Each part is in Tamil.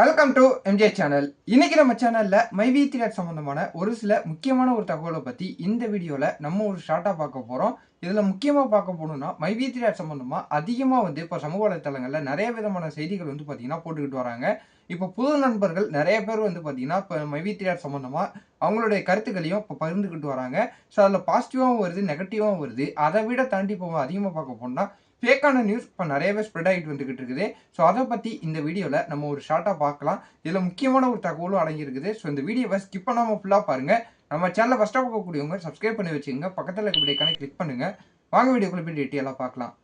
Welcome to MJ channel. இன்னைக்கு நம்ம சேனல்ல மைவி தியேட்டர் சம்பந்தமான ஒரு சில முக்கியமான ஒரு தகவலை பத்தி இந்த வீடியோல நம்ம ஒரு ஷார்ட்டா பார்க்க போறோம். இதுல முக்கியமா பார்க்க போனோம்னா மைவி தியேட்டர் சம்பந்தமா அதிகமா இப்ப சமூக வலைத்தளங்கள்ல நிறைய விதமான செய்திகள் பாத்தீங்கன்னா போட்டுக்கிட்டு வராங்க. இப்ப புது நண்பர்கள் நிறைய பேர் பாத்தீங்கன்னா இப்ப மைவி தியேட்டர் சம்பந்தமா அவங்களுடைய கருத்துக்களையும் இப்ப பகிர்ந்துகிட்டு வராங்க. ஸோ அதுல பாசிட்டிவாவும் வருது, நெகட்டிவாவும் வருது. அதை விட தாண்டி இப்போ அதிகமா பார்க்க போனா ஃபேக்கான நியூஸ் இப்போ நிறையவே ஸ்ப்ரெட் ஆகிட்டு வந்துகிட்டு இருக்குது. ஸோ அதை பற்றி இந்த வீடியோவில் நம்ம ஒரு ஷார்ட்டாக பார்க்கலாம். இதில் முக்கியமான ஒரு தகவலும் அடங்கியிருக்குது. ஸோ இந்த வீடியோவை ஸ்கிப் பண்ணாமல் ஃபுல்லாக பாருங்கள். நம்ம சேனலை ஃபஸ்ட்டாக பார்க்கக்கூடியவங்க சப்ஸ்கிரைப் பண்ணி வச்சுக்கோங்க. பக்கத்தில் இருக்க பிள்ளைக்கான கிளிக் பண்ணுங்கள். வாங்க வீடியோக்குள்ள போய் டீட்டெயிலாக பார்க்கலாம்.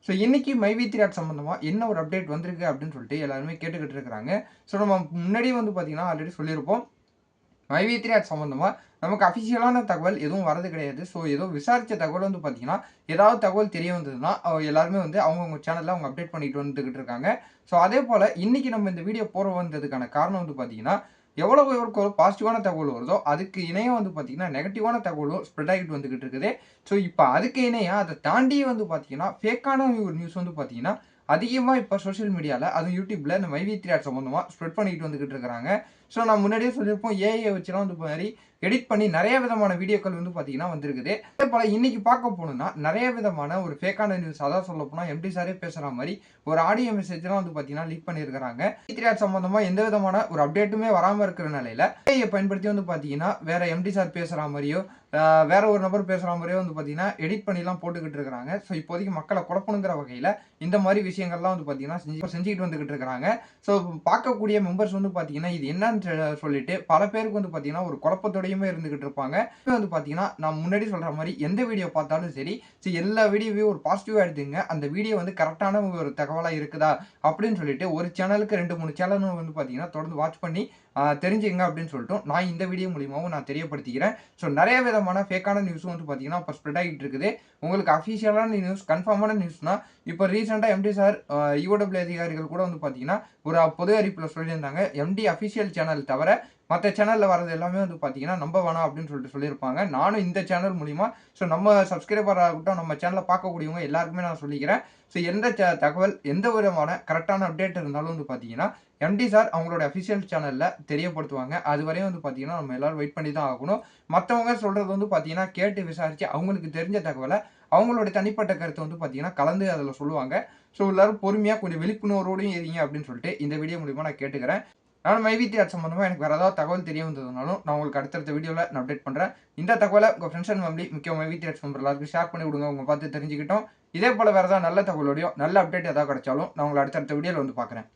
ஸோ இன்னைக்கு மைவி தியேட்டர் சம்பந்தமாக என்ன ஒரு அப்டேட் வந்திருக்கு அப்படின்னு சொல்லிட்டு எல்லாருமே கேட்டுக்கிட்டு இருக்கிறாங்க. ஸோ நம்ம முன்னாடியே பார்த்தீங்கன்னா ஆல்ரெடி சொல்லியிருப்போம். மைவி தியேட்டர் சம்பந்தமா நமக்கு அஃபிஷியலான தகவல் எதுவும் வரது கிடையாது. ஸோ ஏதோ விசாரிச்ச தகவல் பார்த்தீங்கன்னா ஏதாவது தகவல் தெரிய வந்ததுன்னா எல்லாருமே அவங்கவுங்க சேனலில் அவங்க அப்டேட் பண்ணிட்டு வந்துகிட்டு இருக்காங்க. ஸோ அதே போல் இன்னைக்கு நம்ம இந்த வீடியோ போற வந்ததுக்கான காரணம் பார்த்தீங்கன்னா எவ்வளவு ஒரு பாசிட்டிவான தகவல் வருதோ அதுக்கு இணையம் பார்த்தீங்கன்னா நெகட்டிவான தகவலும் ஸ்ப்ரெட் ஆகிட்டு வந்துகிட்டு இருக்குது. ஸோ இப்போ அதுக்கு இணையாக அதை தாண்டியே பார்த்தீங்கன்னா ஃபேக்கான ஒரு நியூஸ் பார்த்தீங்கன்னா அதிகமாக இப்போ சோஷியல் மீடியாவில் அதுவும் யூடியூப்ல இந்த மைவி தியேட்டர் சம்பந்தமாக ஸ்ப்ரெட் பண்ணிட்டு வந்துகிட்டு இருக்கிறாங்க. ஸோ நான் முன்னாடியே சொல்லியிருப்போம், ஏஐ வச்சுலாம் மாதிரி எடிட் பண்ணி நிறைய விதமான வீடியோக்கள் பார்த்தீங்கன்னா வந்திருக்குது. அதே போல் இன்னைக்கு பார்க்க போனோம்னா நிறைய விதமான ஒரு ஃபேக்கான நியூஸ், அதான் சொல்ல போனால் எம்டி சாரே பேசுகிற மாதிரி ஒரு ஆடியோ மெசேஜ்லாம் பார்த்தீங்கன்னா லீக் பண்ணியிருக்கிறாங்க. தியேட்டர் சம்பந்தமாக எந்த விதமான ஒரு அப்டேட்டுமே வராமல் இருக்கிற நிலையில ஏஐ பயன்படுத்தி பார்த்தீங்கன்னா வேற எம்டி சார் பேசுகிற மாதிரியோ வேற ஒரு நபர் பேசுகிற மாதிரியோ பார்த்தீங்கன்னா எடிட் பண்ணிலாம் போட்டுக்கிட்டு இருக்கிறாங்க. ஸோ இப்போதைக்கு மக்களை குழப்பணுங்கிற வகையில் இந்த மாதிரி விஷயங்கள்லாம் பார்த்தீங்கன்னா செஞ்சுக்கிட்டு வந்துகிட்டு இருக்கிறாங்க. ஸோ பார்க்கக்கூடிய மெம்பர்ஸ் பார்த்தீங்கன்னா இது என்னன்னு சொல்லிட்டு பல பேருக்கு பார்த்தீங்கன்னா ஒரு குழப்பத்தோடையுமே இருந்துகிட்டு இருப்பாங்க. பார்த்தீங்கன்னா நான் முன்னாடி சொல்ற மாதிரி எந்த வீடியோ பார்த்தாலும் சரி, எல்லா வீடியோவையும் ஒரு பாசிட்டிவா எடுத்துங்க. அந்த வீடியோ கரெக்டான ஒரு தகவலா இருக்குதா அப்படின்னு சொல்லிட்டு ஒரு சேனலுக்கு 2-3 சேனல் பார்த்தீங்கன்னா தொடர்ந்து வாட்ச் பண்ணி தெரிஞ்சுங்க அப்படின்னு சொல்லிட்டு நான் இந்த வீடியோ மூலியமாகவும் நான் தெரியப்படுத்திக்கிறேன். ஸோ நிறைய விதமான ஃபேக்கான நியூஸும் பார்த்தீங்கன்னா இப்போ ஸ்ப்ரெட் ஆகிட்டு இருக்குது. உங்களுக்கு அஃபிஷியலான நியூஸ், கன்ஃபார்மான நியூஸ்னா இப்போ ரீசெண்டாக எம்டி சார் யுடபிள்யூ அதிகாரிகள் கூட பார்த்தீங்கன்னா ஒரு பொது அறிவிப்பில் சொல்லியிருந்தாங்க, எம்டி அஃபிஷியல் சேனல் தவிர மற்ற சேனலில் வரது எல்லாமே பார்த்தீங்கன்னா நம்ப வேணாம் அப்படின்னு சொல்லிட்டு சொல்லியிருப்பாங்க. நானும் இந்த சேனல் மூலிமா ஸோ நம்ம சப்ஸ்கிரைபர் ஆகட்டும், நம்ம சேனலை பார்க்கக்கூடியவங்க எல்லாருக்குமே நான் சொல்லிக்கிறேன். ஸோ எந்த தகவல் எந்த விதமான கரெக்டான அப்டேட் இருந்தாலும் பார்த்தீங்கன்னா எம்டி சார் அவங்களோட அஃபிஷியல் சேனலில் தெரியப்படுத்துவாங்க. அது வரையும் பார்த்தீங்கன்னா நம்ம எல்லாரும் வெயிட் பண்ணி தான் ஆகணும். மற்றவங்க சொல்கிறது பார்த்தீங்கன்னா கேட்டு விசாரித்து அவங்களுக்கு தெரிஞ்ச தகவலை அவங்களோட தனிப்பட்ட கருத்தை பார்த்தீங்கன்னா கலந்து அதில் சொல்லுவாங்க. ஸோ எல்லாரும் பொறுமையாக கொஞ்சம் விழிப்புணர்வோடையும் இருங்க அப்படின்னு சொல்லிட்டு இந்த வீடியோ மூலிமா நான் கேட்டுக்கிறேன். நான் மைவி தியேட்டர் சம்பந்தமாக எனக்கு வேறு ஏதாவது தகவல் தெரிய வந்ததுனாலும் நான் உங்களுக்கு அடுத்தடுத்த வீடியோவில் நான் அப்டேட் பண்ணுறேன். இந்த தகவலை உங்கள் ஃப்ரெண்ட்ஸ் அண்ட் ஃபேமிலி முக்கியம் மைவி தியேட்டர் மெம்பர் எல்லாருக்கும் ஷேர் பண்ணி விடுங்க. உங்க பார்த்து தெரிஞ்சுக்கிட்டோம். இதே போல் வேறு ஏதாவது நல்ல தகவலோடையும் நல்ல அப்டேட் ஏதாவது கிடைச்சாலும் நான் உங்களை அடுத்தடுத்த வீடியோவில் பார்க்குறேன்.